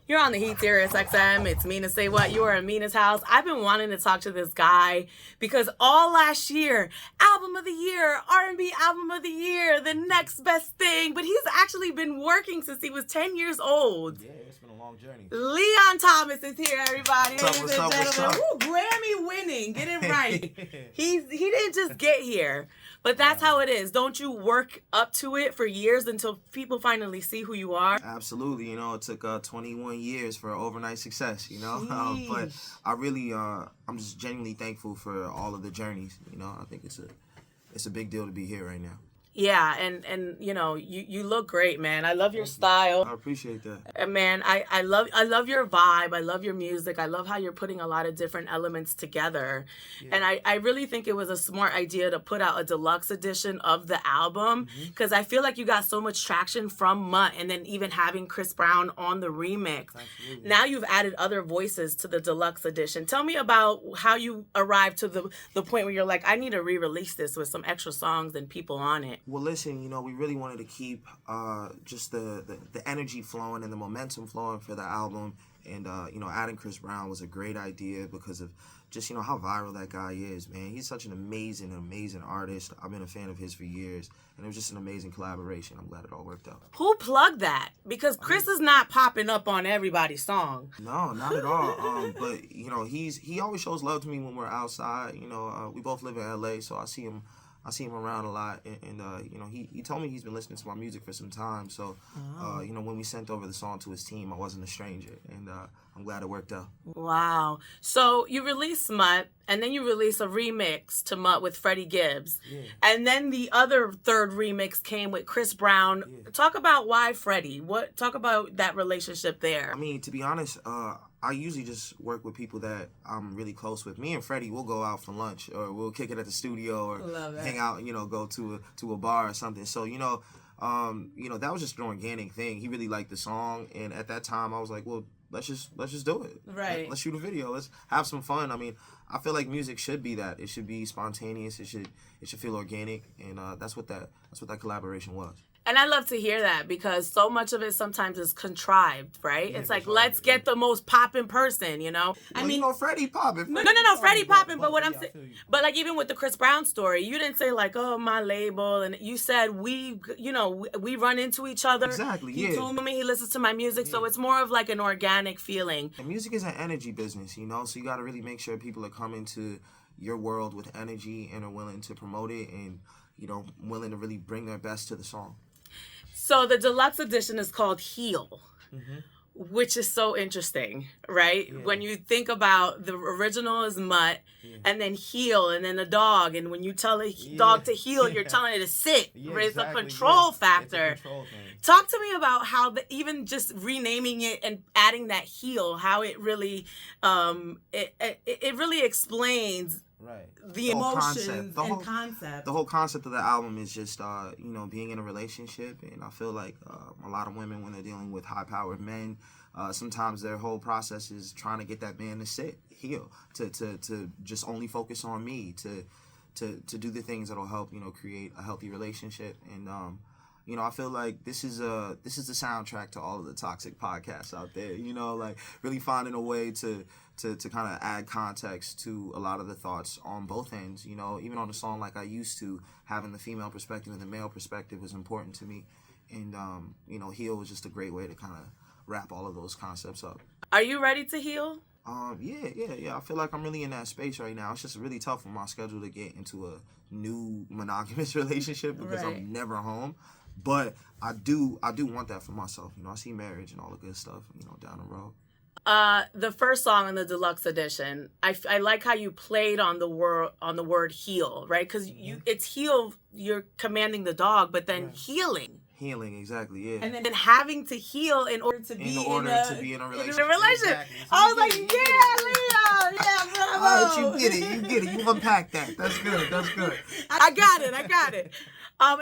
You're on the Heat Sirius XM. It's Mina SayWhat. You are in Mina's house. I've been wanting to talk to this guy because all last year, album of the year, R&B album of the year, the next best thing. But he's actually been working since he was 10 years old. Yeah, it's been a long journey. Leon Thomas is here, everybody. What's up? Ooh, Grammy winning. Get it right. He didn't just get here. But that's how it is. Don't you work up to it for years until people finally see who you are? Absolutely. You know, it took 21 years for overnight success, you know. But I really, I'm just genuinely thankful for all of the journeys. You know, I think it's a big deal to be here right now. Yeah, and you know, you look great, man. I love your style. I appreciate that. And man, I love your vibe. I love your music. I love how you're putting a lot of different elements together. Yeah. And I really think it was a smart idea to put out a deluxe edition of the album because I feel like you got so much traction from Mutt, and then even having Chris Brown on the remix. Absolutely. Now you've added other voices to the deluxe edition. Tell me about how you arrived to the point where you're like, I need to re-release this with some extra songs and people on it. Well, listen, you know, we really wanted to keep just the energy flowing and the momentum flowing for the album. And, you know, adding Chris Brown was a great idea because of just, you know, how viral that guy is, man. He's such an amazing artist. I've been a fan of his for years. And it was just an amazing collaboration. I'm glad it all worked out. Who plugged that? Because Chris is not popping up on everybody's song. No, not at all. But, you know, he always shows love to me when we're outside. You know, we both live in L.A., so I see him around a lot, and you know, he told me he's been listening to my music for some time. So, you know, when we sent over the song to his team, I wasn't a stranger, and I'm glad it worked out. Wow. So you released Mutt, and then you released a remix to Mutt with Freddie Gibbs. Yeah. And then the other third remix came with Chris Brown. Yeah. Talk about why Freddie. Talk about that relationship there. I mean, to be honest, I usually just work with people that I'm really close with. Me and Freddie, we'll go out for lunch, or we'll kick it at the studio, or hang out, you know, go to a bar or something. So, you know, that was just an organic thing. He really liked the song, and at that time, I was like, well, let's just do it. Right. Let's shoot a video. Let's have some fun. I mean, I feel like music should be that. It should be spontaneous. It should feel organic, and that's what that collaboration was. And I love to hear that because so much of it sometimes is contrived, right? Yeah, it's like, let's get the most poppin' person, you know? Well, I mean, you know, Freddie poppin'. No, Freddie poppin', but what I'm saying, but like even with the Chris Brown story, you didn't say like, oh, my label, and you said we run into each other. Exactly, He told me he listens to my music, so it's more of like an organic feeling. And music is an energy business, you know, so you got to really make sure people are coming to your world with energy and are willing to promote it and, you know, willing to really bring their best to the song. So the deluxe edition is called Heal, which is so interesting, right? Yeah. When you think about the original is Mutt, and then Heal, and then the dog, and when you tell a dog to heel, you're telling it to sit. It's a control factor. It's a control thing. Talk to me about how even just renaming it and adding that Heal, how it really, it really explains. Right. The emotions and concept. The whole concept of the album is just, you know, being in a relationship. And I feel like a lot of women, when they're dealing with high-powered men, sometimes their whole process is trying to get that man to heal, to just only focus on me, to do the things that'll help, you know, create a healthy relationship. And, you know, I feel like this is the soundtrack to all of the toxic podcasts out there, you know, like really finding a way to kind of add context to a lot of the thoughts on both ends, you know, even on a song like I Used To, having the female perspective and the male perspective was important to me. And, you know, Heal was just a great way to kind of wrap all of those concepts up. Are you ready to heal? Yeah. I feel like I'm really in that space right now. It's just really tough for my schedule to get into a new monogamous relationship because I'm never home. But I do want that for myself. You know, I see marriage and all the good stuff, you know, down the road. The first song in the deluxe edition, I like how you played on the word heal, right? Because it's heal, you're commanding the dog, but then healing. Healing, exactly, yeah. And then having to heal in order to be in a relationship. Exactly. So I was like, yeah, Leo, yeah, bravo. All right, you get it. You unpacked that. That's good. I got it.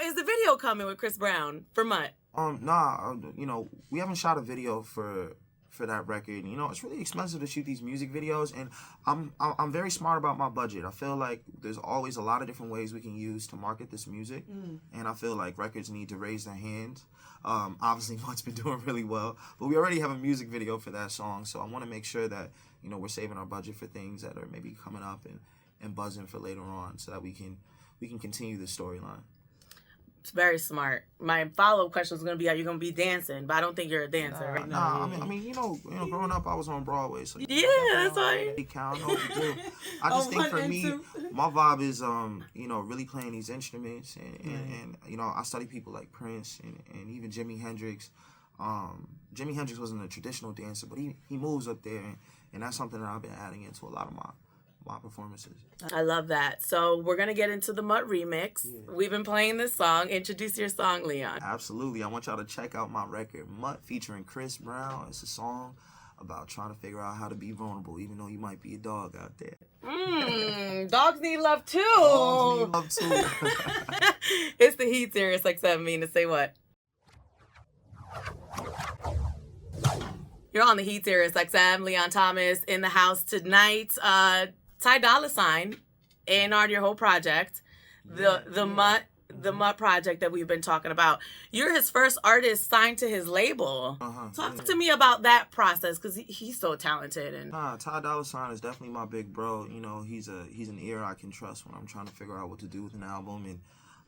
Is the video coming with Chris Brown for Mutt? Nah, you know, we haven't shot a video for for that record. You know, it's really expensive to shoot these music videos, and I'm very smart about my budget. I feel like there's always a lot of different ways we can use to market this music, and I feel like records need to raise their hands. Obviously, Mutt's been doing really well, but we already have a music video for that song, so I want to make sure that, you know, we're saving our budget for things that are maybe coming up and buzzing for later on, so that we can continue the storyline. It's very smart. My follow-up question was going to be, are you going to be dancing? But I don't think you're a dancer right now. I mean, you know, growing up, I was on Broadway, so yeah, that's right. I know what to do. I just think for me, my vibe is, you know, really playing these instruments, and you know, I study people like Prince and even Jimi Hendrix. Jimi Hendrix wasn't a traditional dancer, but he moves up there, and that's something that I've been adding into a lot of my performances. I love that. So we're going to get into the Mutt remix. Yeah. We've been playing this song. Introduce your song, Leon. Absolutely. I want y'all to check out my record, Mutt, featuring Chris Brown. It's a song about trying to figure out how to be vulnerable, even though you might be a dog out there. Dogs need love too. Dogs need love too. It's the Heat Series XM, Mina SayWhat. You're on the Heat Series XM. Leon Thomas in the house tonight. Ty Dolla $ign, A&R'd your whole project, the Mutt project that we've been talking about. You're his first artist signed to his label. Talk to me about that process, because he's so talented. And Ty Dolla $ign is definitely my big bro. You know, he's an ear I can trust when I'm trying to figure out what to do with an album.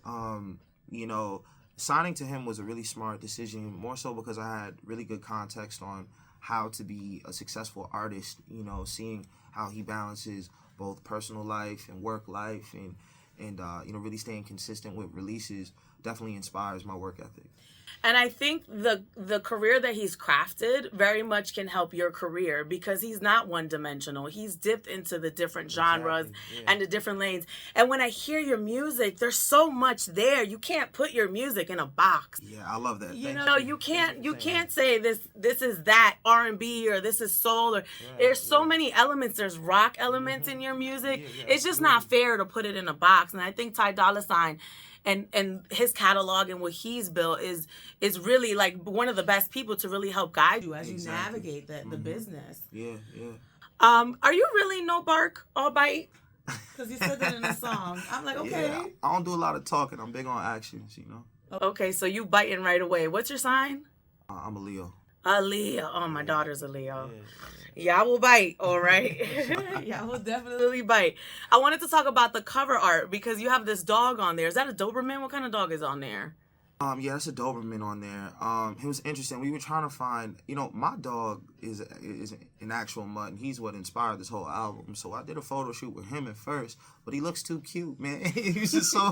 And you know, signing to him was a really smart decision, more so because I had really good context on how to be a successful artist. You know, seeing how he balances both personal life and work life, and you know, really staying consistent with releases definitely inspires my work ethic. And I think the career that he's crafted very much can help your career, because he's not one-dimensional. He's dipped into the different genres and the different lanes. And when I hear your music, there's so much there. You can't put your music in a box. Yeah, I love that. You can't say this is that R&B or this is soul, or there's so many elements. There's rock elements in your music. It's just not fair to put it in a box. And I think Ty Dolla $ign and his catalog and what he's built is really like one of the best people to really help guide you as you navigate the business. Yeah. Are you really no bark, all bite? Because you said that in the song. I'm like, okay. Yeah, I don't do a lot of talking. I'm big on actions, you know. Okay, so you biting right away. What's your sign? I'm a Leo. A Leo. Oh, my daughter's a Leo. Yeah, I will bite, all right? Yeah, I will definitely bite. I wanted to talk about the cover art, because you have this dog on there. Is that a Doberman? What kind of dog is on there? Yeah, that's a Doberman on there. It was interesting. We were trying to find, you know, my dog is an actual Mutt, and he's what inspired this whole album. So I did a photo shoot with him at first, but he looks too cute, man. He was just so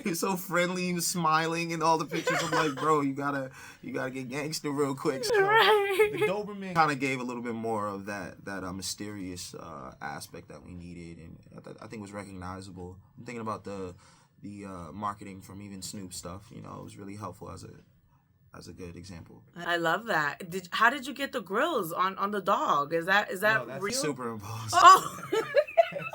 he was so friendly. He was smiling in all the pictures. I'm like, bro, you gotta get gangster real quick. So right. The Doberman kind of gave a little bit more of that mysterious aspect that we needed, and I think it was recognizable. I'm thinking about the marketing from even Snoop stuff, you know, it was really helpful as a good example. I love that. How did you get the grills on the dog? Is that real? Superimposed. Oh.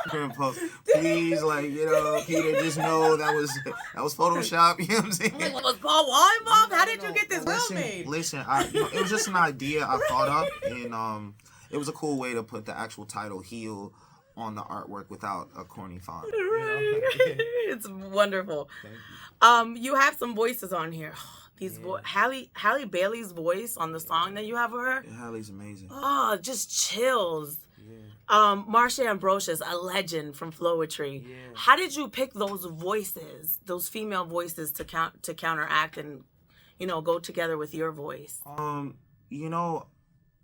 Superimposed. Please, like, you know, Peter, just know that was Photoshop. You know what I'm saying? Like, was Paul Wall involved? How did you get this grill made? Listen, it was just an idea I thought of, and it was a cool way to put the actual title "Heal" on the artwork without a corny font. Right. You know? It's wonderful. Thank you. You have some voices on here. Halle Bailey's voice on the song that you have with her. Yeah, Halle's amazing. Oh, just chills. Yeah. Marsha Ambrosius, a legend from Flowetry. Yeah. How did you pick those voices, those female voices, to counteract and, you know, go together with your voice? You know,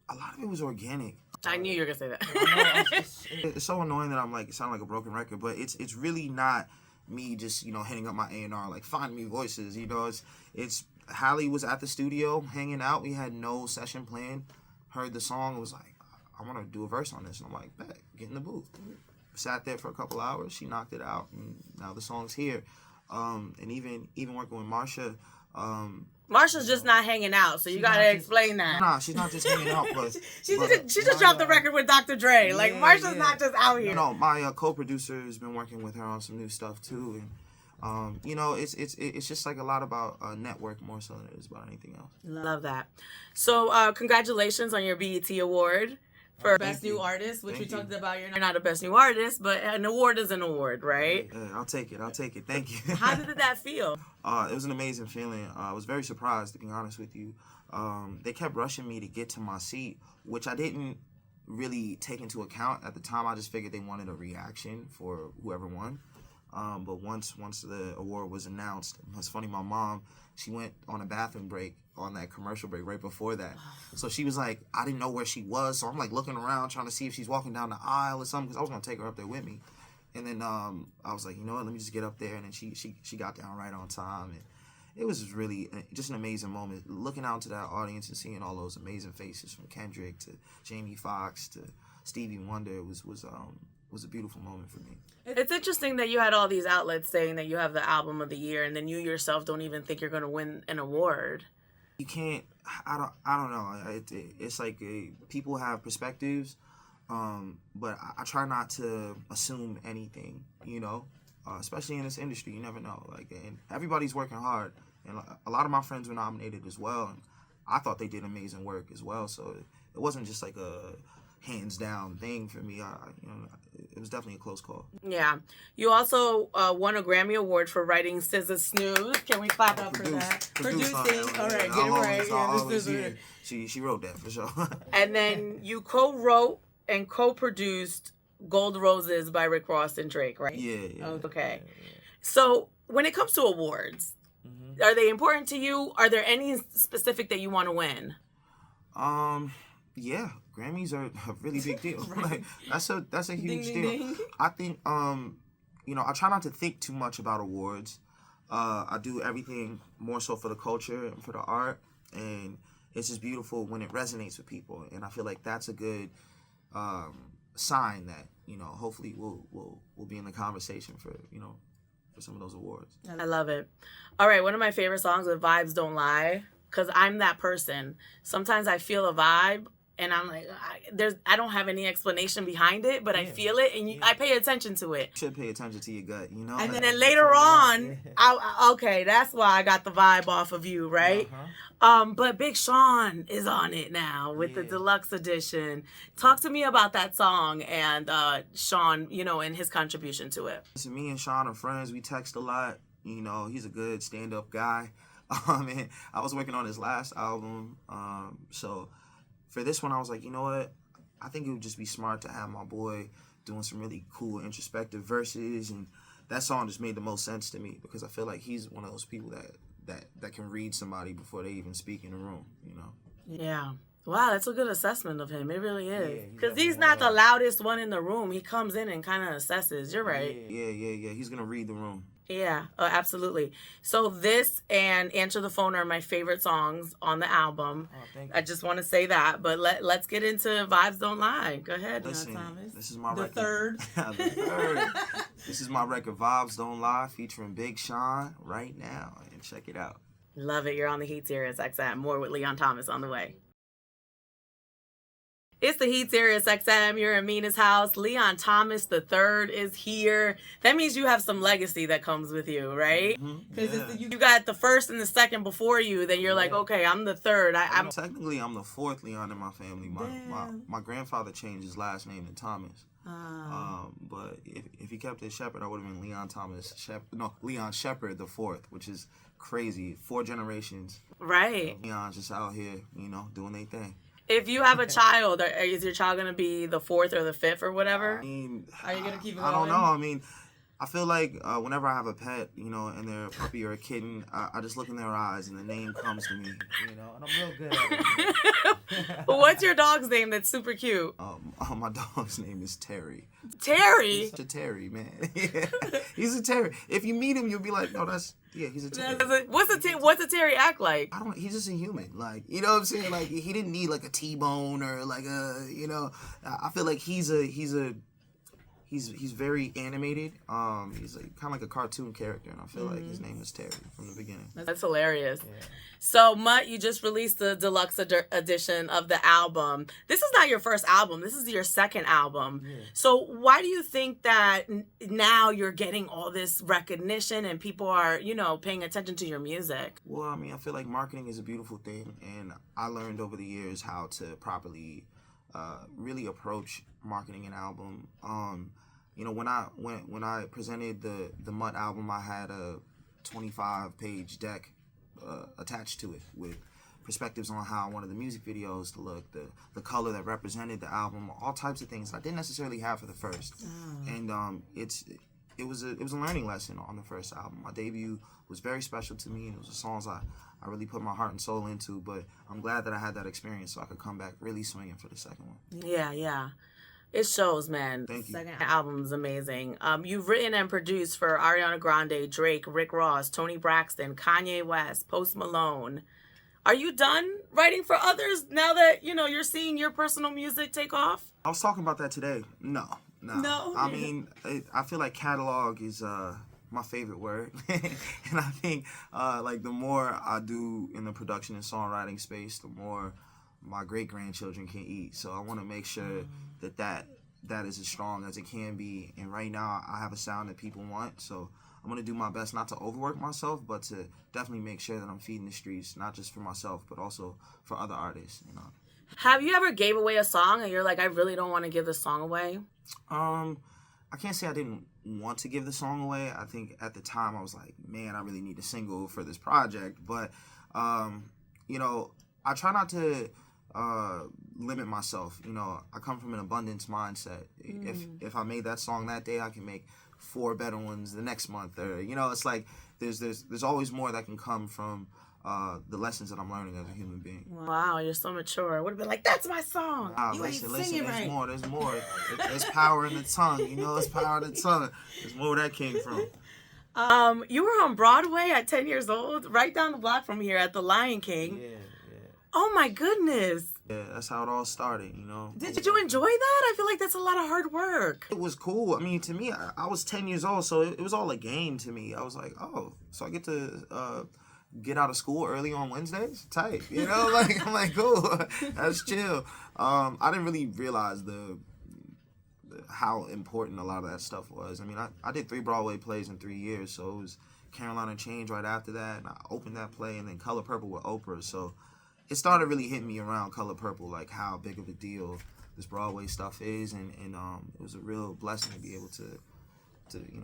a lot of it was organic. I knew you were gonna say that. It's so annoying that I'm like, it sounds like a broken record, but it's really not me just, you know, hitting up my A&R like, find me voices. You know, it's Halle was at the studio hanging out. We had no session plan. Heard the song, and was like, I want to do a verse on this, and I'm like, bet, get in the booth. Sat there for a couple hours. She knocked it out, and now the song's here. And even working with Marsha. Marsha's just not hanging out, so you gotta explain that. Nah, she's not just hanging out, but she just dropped the record with Dr. Dre. Like, Marsha's not just out here. No, my co-producer has been working with her on some new stuff too, You know, it's just like a lot about network more so than it is about anything else. Love that. So congratulations on your BET award for Best you. New Artist, which Thank we you. talked about. You're not a Best New Artist, but an award is an award, right? Yeah, I'll take it. Thank you. How did that feel? It was an amazing feeling. I was very surprised, to be honest with you. They kept rushing me to get to my seat, which I didn't really take into account at the time. I just figured they wanted a reaction for whoever won. But once the award was announced, it's funny, my mom, she went on a bathroom break on that commercial break right before that. So she was like, I didn't know where she was, so I'm like looking around trying to see if she's walking down the aisle or something, because I was going to take her up there with me. And then I was like, you know what, let me just get up there. And then she got down right on time. And it was really just an amazing moment. Looking out to that audience and seeing all those amazing faces, from Kendrick to Jamie Foxx to Stevie Wonder, was a beautiful moment for me. It's interesting that you had all these outlets saying that you have the album of the year, and then you yourself don't even think you're going to win an award. You can't. I don't know. It's like people have perspectives, but I try not to assume anything. You know, especially in this industry, you never know. Like, and everybody's working hard, and a lot of my friends were nominated as well, and I thought they did amazing work as well. So it wasn't just like a hands down thing for me. It was definitely a close call. Yeah. You also won a Grammy Award for writing SZA Snooze. Can we clap up for that? Producing. All right, get it right. Yeah, she wrote that for sure. And then you co-wrote and co-produced Gold Roses by Rick Ross and Drake, right? Yeah. Okay. So when it comes to awards, are they important to you? Are there any specific that you want to win? Yeah, Grammys are a really big deal. Right. Like that's a huge ding, deal. ding. I think I try not to think too much about awards. I do everything more so for the culture and for the art, and it's just beautiful when it resonates with people. And I feel like that's a good sign that hopefully we'll be in the conversation for some of those awards. I love it. All right, one of my favorite songs is Vibes Don't Lie, because I'm that person. Sometimes I feel a vibe, and I'm like, I don't have any explanation behind it, but I feel it, and I pay attention to it. You should pay attention to your gut, And then later on, okay, that's why I got the vibe off of you, right? But Big Sean is on it now with the Deluxe edition. Talk to me about that song and Sean, and his contribution to it. Listen, me and Sean are friends. We text a lot. He's a good stand-up guy. And I was working on his last album, so for this one, I was like, you know what? I think it would just be smart to have my boy doing some really cool introspective verses, and that song just made the most sense to me because I feel like he's one of those people that can read somebody before they even speak in the room, Yeah. Wow, that's a good assessment of him. It really is. Because he's not the loudest one in the room. He comes in and kind of assesses. You're right. Yeah. He's going to read the room. Yeah, absolutely. So this and Answer the Phone are my favorite songs on the album. Oh, thank you. I just want to say that. But let's get into Vibes Don't Lie. Go ahead, Listen, Thomas. this is my the record. Third. The third. This is my record, Vibes Don't Lie, featuring Big Sean right now. And check it out. Love it. You're on the Heat Sirius XM. More with Leon Thomas on the way. It's the Heat Sirius XM. You're in Mina's house. Leon Thomas III is here. That means you have some legacy that comes with you, right? Because you got the first and the second before you. Then you're like, okay, I'm the third. I'm Technically, I'm the fourth Leon in my family. My grandfather changed his last name to Thomas. But if he kept it Shepherd, I would have been Leon Shepherd the fourth, which is crazy. 4 generations. Right. Leon's just out here, doing their thing. If you have a child, is your child going to be the 4th or the 5th or whatever? I mean, are you going to keep it going? I don't know. I mean, I feel like whenever I have a pet, and they're a puppy or a kitten, I just look in their eyes and the name comes to me, and I'm real good at it. What's your dog's name that's super cute? My dog's name is Terry. Terry? He's a Terry, man. He's a Terry. If you meet him, you'll be like, no, he's a Terry. What's a Terry act like? He's just a human. Like, you know what I'm saying? Like, he didn't need like a T-bone or like I feel like he's he's very animated. He's like, kind of like a cartoon character, and I feel like his name is Terry from the beginning. That's hilarious. Yeah. So, Mutt, you just released the deluxe edition of the album. This is not your first album. This is your second album. Yeah. So why do you think that now you're getting all this recognition and people are, paying attention to your music? Well, I mean, I feel like marketing is a beautiful thing, and I learned over the years how to properly really approach marketing an album. When I presented the Mutt album, I had a 25-page deck attached to it with perspectives on how I wanted the music videos to look, the color that represented the album, all types of things I didn't necessarily have for the first. And it was a learning lesson on the first album. My debut was very special to me, and it was the songs I really put my heart and soul into, but I'm glad that I had that experience so I could come back really swinging for the second one. Yeah. It shows, man. Thank you. Second album's amazing. You've written and produced for Ariana Grande, Drake, Rick Ross, Toni Braxton, Kanye West, Post Malone. Are you done writing for others now that, you're seeing your personal music take off? I was talking about that today. No. I mean, I feel like catalog is my favorite word. And I think like the more I do in the production and songwriting space, the more my great-grandchildren can eat. So I want to make sure that is as strong as it can be. And right now I have a sound that people want. So I'm going to do my best not to overwork myself, but to definitely make sure that I'm feeding the streets, not just for myself, but also for other artists, Have you ever gave away a song and you're like, I really don't want to give this song away? I can't say I didn't want to give the song away. I think at the time I was like, man, I really need a single for this project. But, I try not to limit myself. I come from an abundance mindset. If I made that song that day, I can make 4 better ones the next month. Or, it's like there's always more that can come from the lessons that I'm learning as a human being. Wow, you're so mature. I would have been like, that's my song. Listen, there's more. There's power in the tongue. There's power in the tongue. There's more where that came from. You were on Broadway at 10 years old, right down the block from here at the Lion King. Yeah. Oh my goodness. Yeah, that's how it all started, Did you enjoy that? I feel like that's a lot of hard work. It was cool. I mean, to me, I was 10 years old, so it was all a game to me. I was like, oh, so I get to get out of school early on Wednesdays? Tight, I'm like, cool, that's chill. I didn't really realize how important a lot of that stuff was. I mean, I did 3 Broadway plays in 3 years, so it was Carolina Change right after that, and I opened that play, and then Color Purple with Oprah, so it started really hitting me around Color Purple, like how big of a deal this Broadway stuff is, and it was a real blessing to be able to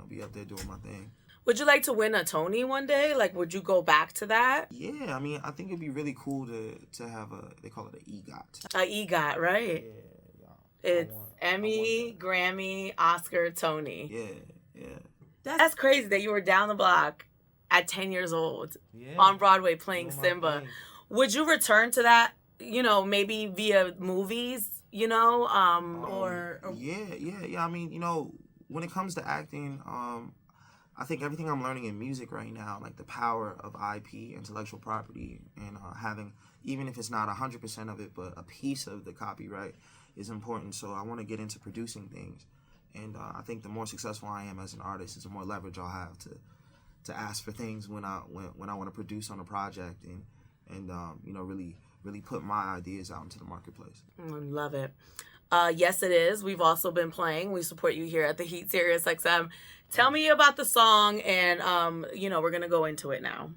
be up there doing my thing. Would you like to win a Tony one day? Like, would you go back to that? Yeah, I mean, I think it'd be really cool to have they call it an EGOT. A EGOT, right? Yeah. It's Emmy, Grammy, Oscar, Tony. Yeah. That's crazy that you were down the block at 10 years old on Broadway playing Simba. Would you return to that, maybe via movies, or... Yeah. I mean, when it comes to acting, I think everything I'm learning in music right now, like the power of IP, intellectual property, and having, even if it's not 100% of it, but a piece of the copyright is important. So I want to get into producing things. And I think the more successful I am as an artist, is the more leverage I'll have to ask for things when I want to produce on a project and really put my ideas out into the marketplace. Love it. Yes, it is. We've also been playing. We support you here at the Heat Sirius XM. Tell me about the song, and we're gonna go into it now.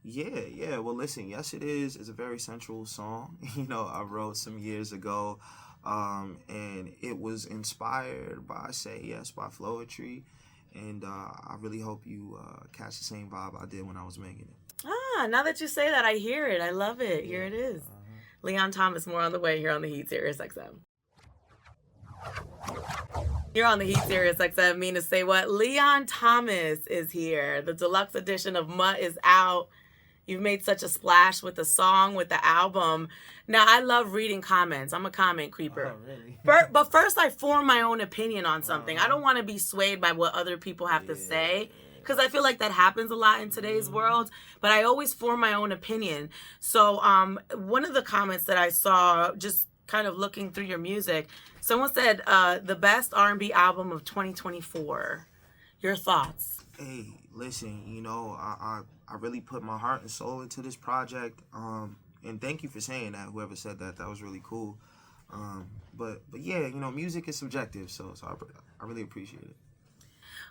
Yeah. Well, listen, Yes It Is a very sensual song. I wrote some years ago, and it was inspired by Say Yes by Floetry, and I really hope you catch the same vibe I did when I was making it. Now that you say that, I hear it. I love it. Here it is. Leon Thomas, more on the way here on the Heat Sirius XM. You're on the Heat Sirius XM. Mina SayWhat. Leon Thomas is here. The deluxe edition of Mutt is out. You've made such a splash with the song, with the album. Now, I love reading comments. I'm a comment creeper. Oh, really? But first, I form my own opinion on something. I don't want to be swayed by what other people have to say, because I feel like that happens a lot in today's world. But I always form my own opinion. So one of the comments that I saw just kind of looking through your music. Someone said the best R&B album of 2024. Your thoughts? Hey, listen, you know, I really put my heart and soul into this project. And thank you for saying that. Whoever said that, that was really cool. But yeah, you know, music is subjective, so I really appreciate it.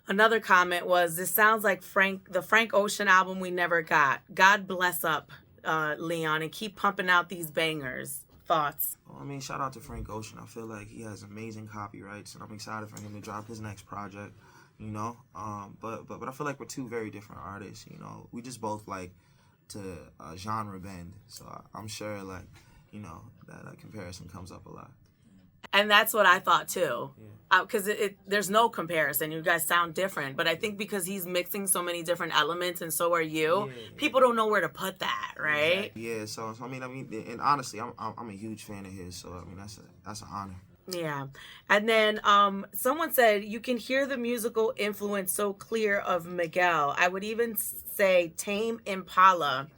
Another comment was, this sounds like the Frank Ocean album we never got. God bless up, Leon, and keep pumping out these bangers. Thoughts? Well, I mean, shout out to Frank Ocean. I feel like he has amazing copyrights, and I'm excited for him to drop his next project, you know. But I feel like we're two very different artists, you know. We just both like to genre bend, so I'm sure, like, you know, that comparison comes up a lot. And that's what I thought too, because there's no comparison. You guys sound different, but I think because he's mixing so many different elements, and so are you, people don't know where to put that, right? Yeah. So I mean, and honestly, I'm a huge fan of his. So I mean, that's an honor. Yeah. And then someone said, you can hear the musical influence so clear of Miguel. I would even say Tame Impala.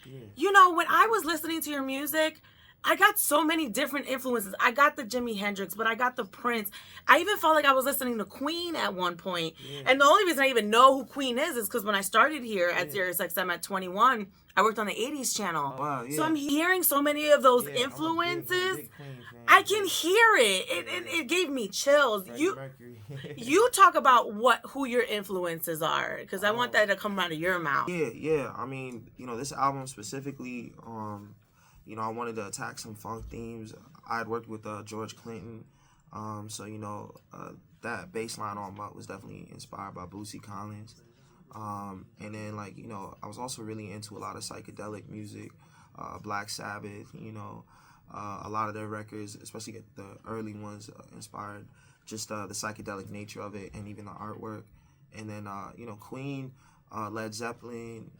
Yeah. You know, when I was listening to your music, I got so many different influences. I got the Jimi Hendrix, but I got the Prince. I even felt like I was listening to Queen at one point. Yeah. And the only reason I even know who Queen is because when I started here at SiriusXM at 21, I worked on the 80s channel. Oh, wow, yeah. So I'm hearing so many of those influences. I'm a big Queen fan. I can hear it. It gave me chills. You talk about who your influences are, because I want that to come out of your mouth. Yeah. I mean, you know, this album specifically, you know, I wanted to attack some funk themes. I had worked with George Clinton, so, you know, that bass line on Mutt was definitely inspired by Bootsy Collins. And then, like, you know, I was also really into a lot of psychedelic music, Black Sabbath, you know, a lot of their records, especially the early ones, inspired just the psychedelic nature of it and even the artwork. And then, you know, Queen, Led Zeppelin,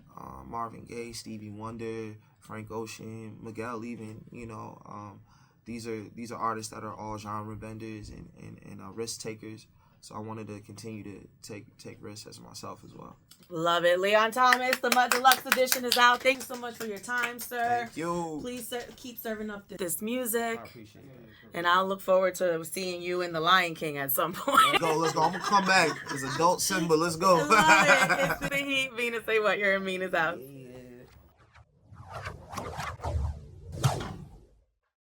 Marvin Gaye, Stevie Wonder, Frank Ocean, Miguel even, you know, these are artists that are all genre benders and risk takers. So I wanted to continue to take risks as myself as well. Love it. Leon Thomas, the Mutt Deluxe edition is out. Thanks so much for your time, sir. Thank you. Please keep serving up this music. I appreciate it. And I'll look forward to seeing you in The Lion King at some point. Let's go. I'm going to come back. It's adult Simba. Let's go. Love it. It's the heat. Mina SayWhat. You're in Mina's house.